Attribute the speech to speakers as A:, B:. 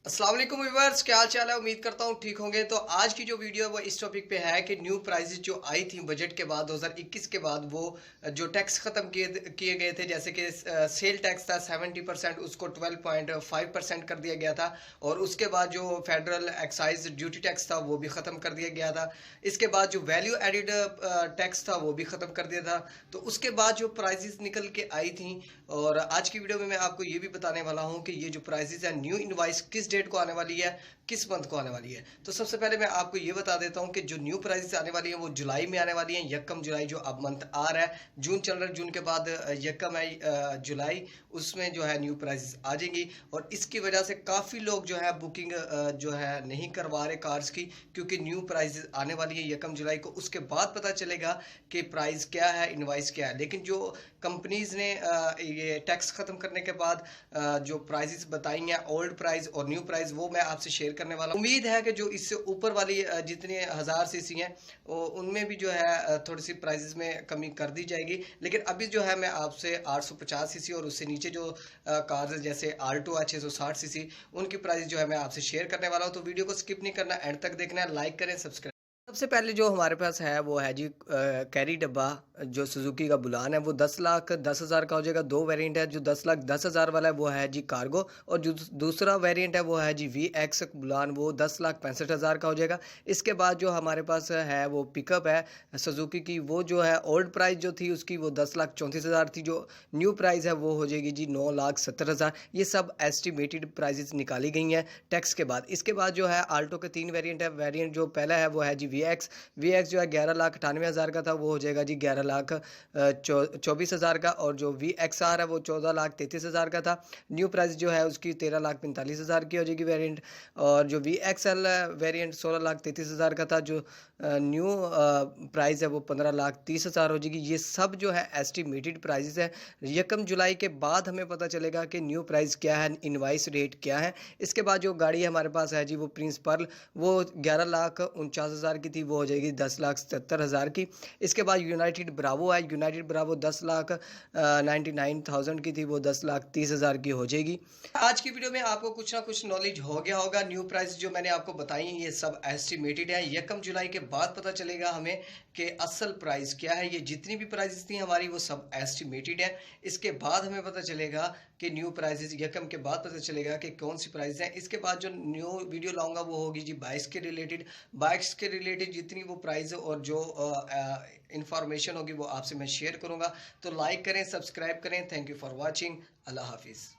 A: अस्सलाम वालेकुम व्यूअर्स, क्या हाल चाल है। उम्मीद करता हूँ ठीक होंगे। तो आज की जो वीडियो है वो इस टॉपिक पे है कि न्यू प्राइसेस जो आई थी बजट के बाद 2021 के बाद, वो जो टैक्स ख़त्म किए किए गए थे, जैसे कि सेल टैक्स था 70%, उसको 12.5% कर दिया गया था। और उसके बाद जो फेडरल एक्साइज ड्यूटी टैक्स था वो भी ख़त्म कर दिया गया था। इसके बाद जो वैल्यू एडिड टैक्स था वो भी ख़त्म कर दिया था। तो उसके बाद जो प्राइसेस निकल के आई थी, और आज की वीडियो में मैं आपको ये भी बताने वाला हूँ कि ये जो प्राइसेस है न्यू इनवाइस किस डेट को आने वाली है, किस मंथ को आने वाली है। तो सबसे पहले मैं आपको ये बता देता हूँ कि जो न्यू प्राइसेस आने वाली है वो जुलाई में आने वाली है। यकम जुलाई जो अब मंथ आ रहा है, जून चल रहा है, जून के बाद यकम है जुलाई, उसमें जो है न्यू प्राइसेस आ जाएंगी। और इसकी वजह से काफ़ी लोग जो है बुकिंग जो है नहीं करवा रहे कार्स की, क्योंकि न्यू प्राइसेस आने वाली है यकम जुलाई को। उसके बाद पता चलेगा कि प्राइस क्या है, इनवाइस क्या है। लेकिन जो कंपनीज ने ये टैक्स ख़त्म करने के बाद जो प्राइसेस बताई हैं, ओल्ड प्राइस और न्यू प्राइस, वो मैं आपसे शेयर करने वाला हूँ। उम्मीद है कि जो इससे ऊपर वाली जितने हज़ार सीसी हैं उनमें भी जो है थोड़ी सी प्राइसेस में कमी कर दी जाएगी। लेकिन अभी जो है मैं आपसे 850 सीसी और उससे नीचे जो कार्स जैसे आल्टो है 660 सीसी, उनकी प्राइस जो है मैं आपसे शेयर करने वाला हूँ। तो वीडियो को स्किप नहीं करना, एंड तक देखना है, लाइक करें, सब्सक्राइब। सबसे पहले जो हमारे पास है वो है जी कैरी डब्बा। जो सुजुकी का बुलान है वो 10,10,000 का हो जाएगा। दो वेरिएंट है, जो 10,10,000 वाला है वो है जी कार्गो, और जो दूसरा वेरिएंट है वो है जी VX बुलान, वो 10,65,000 का हो जाएगा। इसके बाद जो हमारे पास है वो पिकअप है सुजुकी की, वो जो है ओल्ड प्राइस जो थी उसकी वो 10,34,000 थी। जो न्यू प्राइस है वो हो जाएगी जी 9,70,000। ये सब एस्टिमेटेड प्राइजेस निकाली गई हैं टैक्स के बाद। इसके बाद जो है आल्टो के 3 वेरिएंट है। वेरिएंट जो पहला है वो है जी VX जो है 11,98,000 का था, वो हो जाएगा जी 11,24,000 का। और जो VXR है वो 14,33,000 का था। न्यू प्राइस जो है उसकी 13,45,000 की हो जाएगी वेरिएंट। और जो VXL वेरिएंट 16,33,000 का था। जो न्यू प्राइस है वो 15,30,000 हो जाएगी। ये सब जो है एस्टिमेटेड प्राइसेस है। यकम जुलाई के बाद हमें पता चलेगा कि न्यू प्राइस क्या है, इनवाइस रेट क्या है। इसके बाद जो गाड़ी हमारे पास है जी वो प्रिंस पर्ल, वो 11,49,000 की थी, वो हो जाएगी 10,77,000 की। इसके बाद यूनाइटेड ब्रावो है। यूनाइटेड ब्रावो 10,99,000 की थी, वो 10,30,000 की हो जाएगी। आज की वीडियो में आपको कुछ ना कुछ नॉलेज हो गया होगा। न्यू प्राइस जो मैंने आपको बताई ये सब एस्टिमेटेड है। यकम जुलाई के बाद पता चलेगा हमें कि असल प्राइस क्या है। ये जितनी भी प्राइसेस थी हमारी वो सब एस्टिमेटेड है। इसके बाद हमें पता चलेगा कि न्यू प्राइसेस, यकम के बाद पता चलेगा कि कौन सी प्राइस है। इसके बाद जो न्यू वीडियो लाऊंगा वो होगी जी बाइक्स के रिलेटेड जितनी वो प्राइस और जो इंफॉर्मेशन होगी वो आपसे मैं शेयर करूंगा। तो लाइक करें, सब्सक्राइब करें। Thank you for watching. अल्लाह हाफिज़।